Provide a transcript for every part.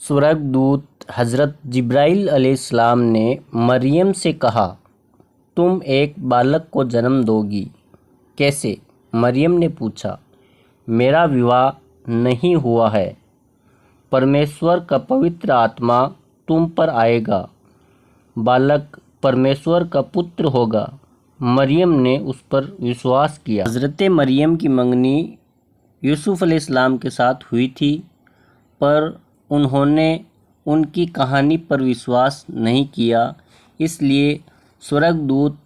स्वर्गदूत हज़रत जिब्राईल अलैहिस्सलाम ने मरियम से कहा, तुम एक बालक को जन्म दोगी। कैसे? मरियम ने पूछा। मेरा विवाह नहीं हुआ है। परमेश्वर का पवित्र आत्मा तुम पर आएगा। बालक परमेश्वर का पुत्र होगा। मरियम ने उस पर विश्वास किया। हज़रत मरियम की मंगनी यूसुफ़ अलैहिस्सलाम के साथ हुई थी, पर उन्होंने उनकी कहानी पर विश्वास नहीं किया, इसलिए स्वर्गदूत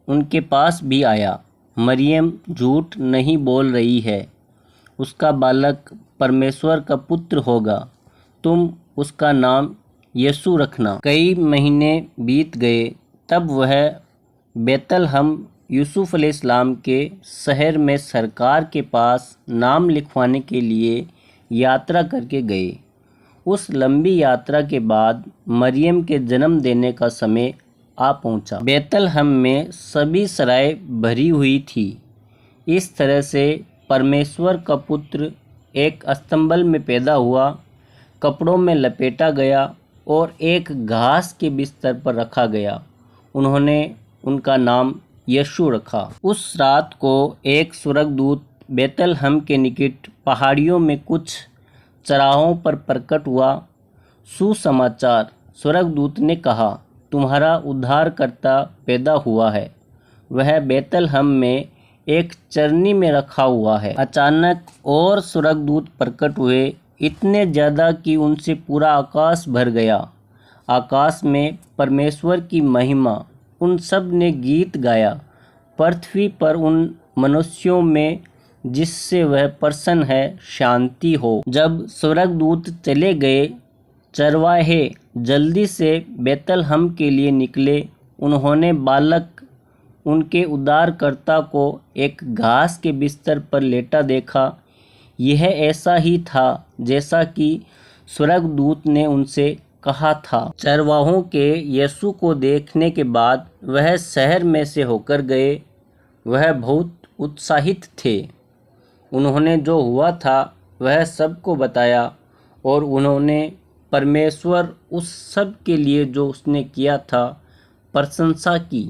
उनके पास भी आया। मरियम झूठ नहीं बोल रही है। उसका बालक परमेश्वर का पुत्र होगा। तुम उसका नाम यीशु रखना। कई महीने बीत गए, तब वह बैतलहम यूसुफ़ अलैहिस्सलाम के शहर में सरकार के पास नाम लिखवाने के लिए यात्रा करके गए। उस लंबी यात्रा के बाद मरियम के जन्म देने का समय आ पहुंचा। बैतलहम में सभी सराय भरी हुई थी। इस तरह से परमेश्वर का पुत्र एक अस्तंबल में पैदा हुआ, कपड़ों में लपेटा गया और एक घास के बिस्तर पर रखा गया। उन्होंने उनका नाम यीशु रखा। उस रात को एक स्वर्गदूत बैतलहम के निकट पहाड़ियों में कुछ चराहों पर प्रकट हुआ। सुसमाचार, स्वर्गदूत ने कहा, तुम्हारा उद्धारकर्ता पैदा हुआ है। वह बैतलहम में एक चरनी में रखा हुआ है। अचानक और स्वर्गदूत प्रकट हुए, इतने ज़्यादा कि उनसे पूरा आकाश भर गया। आकाश में परमेश्वर की महिमा। उन सब ने गीत गाया। पृथ्वी पर उन मनुष्यों में जिससे वह प्रसन्न है शांति हो। जब स्वर्गदूत चले गए, चरवाहे जल्दी से बैतलहम के लिए निकले। उन्होंने बालक, उनके उद्धारकर्ता को एक घास के बिस्तर पर लेटा देखा। यह ऐसा ही था जैसा कि स्वर्गदूत ने उनसे कहा था। चरवाहों के यीशु को देखने के बाद वह शहर में से होकर गए। वह बहुत उत्साहित थे। उन्होंने जो हुआ था वह सबको बताया और उन्होंने परमेश्वर उस सब के लिए जो उसने किया था प्रशंसा की।